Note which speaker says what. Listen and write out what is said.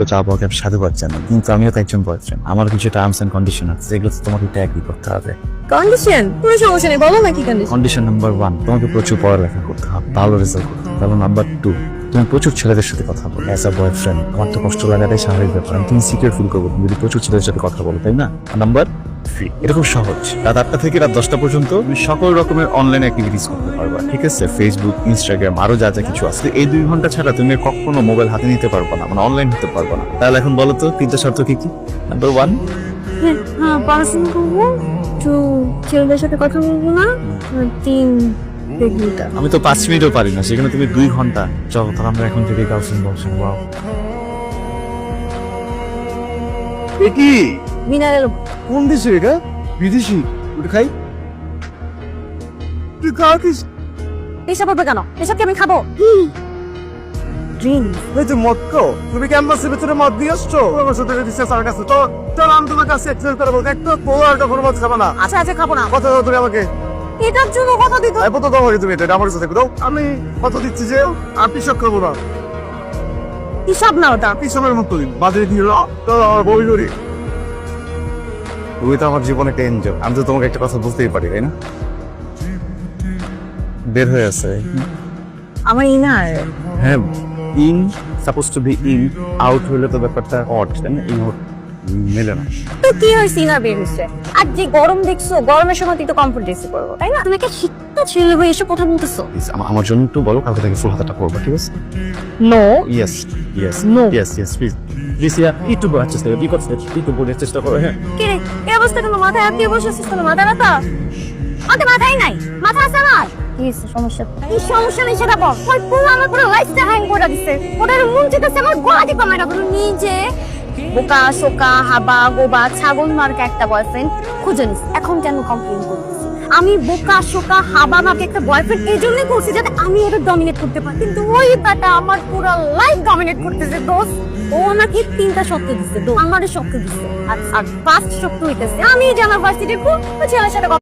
Speaker 1: তো চাওয়া পাওয়াকে সাধু পাচ্ছেন না, কিন্তু আমিও তো একজন বয়ফ্রেন্ড। আমার কিছু টার্মস এন্ড কন্ডিশন আছে, যেগুলো তো তোমাকে ট্যাগই করতে হবে।
Speaker 2: কন্ডিশন? কোনো সমস্যা নেই, বলো না কি কন্ডিশন।
Speaker 1: কন্ডিশন নাম্বার 1, তোমাকে প্রচুর পড়ালেখা করতে হবে, ভালো রেজাল্ট করতে হবে। তারপর নাম্বার 2, তুমি প্রচুর ছেলেদের সাথে কথা বলো। অ্যাজ আ বয়ফ্রেন্ড আমার তো কষ্ট লাগাটাই স্বাভাবিক ব্যাপার। তুমি সিকিউর ফিল করবো তুমি যদি প্রচুর ছেলেদের সাথে কথা বলো, তাই না? নাম্বার 3, এটা খুব সহজ। রাত 8টা থেকে রাত 10টা পর্যন্ত তুমি সকল রকমের অনলাইন অ্যাক্টিভিটিস করতে পারবা, ঠিক আছে? ফেসবুক, ইনস্টাগ্রাম, আরো যা যা কিছু আছে। এই 2 ঘন্টা ছাড়া তুমি কখনো মোবাইল হাতে নিতে পারবো না, মানে অনলাইন হতে পারবো না। তাহলে এখন বলো তো 3টা শর্ত কি কি? নাম্বার 1,
Speaker 2: হ্যাঁ, পড়াশোনা করবো, একটু ছেলেদের সাথে কথা বলবো না, 3 ঘন্টা।
Speaker 1: আমি তো 5 মিনিটও পারি না, সেখানে তুমি 2 ঘন্টা। চলো তাহলে আমরা এখন থেকে গার্লফ্রেন্ড বলছেন। ওয়াও,
Speaker 3: কি
Speaker 2: মিনারেল
Speaker 3: কোন দেশে এটা? বিদেশি? ওটা খাই? তুই খাওয়াতিস?
Speaker 2: এসব হবে কেন? এসব কি আমি খাবো? ড্রিঙ্ক।
Speaker 3: এই যে মদ খাও? তুমি ক্যাম্পাসের ভিতরে মদ দিয়ে আসছো? আমার সাথে দিচ্ছে স্যার কাছে তো চল আমি তোমার কাছে এক্সপ্লেন করবো। একটা পোলাটা কোনো মদ খাবে না।
Speaker 2: আচ্ছা আচ্ছা, খাবো না।
Speaker 3: কথা দাও তুমি আমাকে।
Speaker 2: এটার জন্য কথা দিত।
Speaker 3: এত তো দাও তুমি, এটা আমার সাথে দাও। আমি কথা দিচ্ছি যে আপনি সব খাবো না।
Speaker 2: হিসাব না ওটা।
Speaker 3: পিছনের মতো বাজে দিয়ে আমার বই করি।
Speaker 1: তুমি তো আমার জীবনে একটা এনজয়। আমি তো তোমাকে একটা কথা বলতেই পারি, তাই না? বের হয়ে আছে।
Speaker 2: আমার ইনার।
Speaker 1: হ্যাঁ, in suppose two be in, out হলে তো ব্যাপারটা অড, তাই না? ইন মেলে না।
Speaker 2: তো কি হয়েছে, ইনার বের হয়েছে। আর যে গরম দেখছো, গরমের সময় তুই তো কমফোর্ট ড্রেসে পরবো, তাই না? তুমি একটা শিক্ষিত ছেলে হয়ে এসব কথা বলতেছো।
Speaker 1: Please, আমার জন্য একটু বলো, কালকে থেকে ফুল হাতাটা করবো, ঠিক আছে?
Speaker 2: No.
Speaker 1: Yes yes
Speaker 2: No.
Speaker 1: Yes yes please please, yeah একটু বোঝার চেষ্টা করো, বিকজ একটু বোঝার চেষ্টা করো। হ্যাঁ,
Speaker 2: কে রে, এই অবস্থা কেন? মাথায় হাত দিয়ে বসে আছিস কেন? মাথা ব্যথা? আমাদের মাথায় নাই, মাথা আছে আমার। কি হয়েছে, সমস্যা? এই সমস্যা নেই সেটা বল। ওই পুরো আমার পুরো লাইফটা হ্যাং করে দিছে। ওটার মন চেতেছে আমার গলা টিপা মারা। নিজে বোকা শোকা হাবা গোবা ছাগল মার্কা একটা বয়ফ্রেন্ড খুঁজে নিস, এখন কেন কমপ্লেন করছিস? আমি বোকা শোকা হাবা মার্কা একটা বয়ফ্রেন্ড এই জন্যই করছি যাতে আমি ওটা ডমিনেট করতে পারি, কিন্তু ওই ব্যাটা আমার পুরো লাইফ ডমিনেট করতেছে। দোস্ত, ও আমাকে 3টা শর্ত দিচ্ছে, আমারও শর্ত দিচ্ছে। আর ফার্স্ট শর্ত হইতেছে আমি যে আমার ভার্সিটির খুব ছেলের সাথে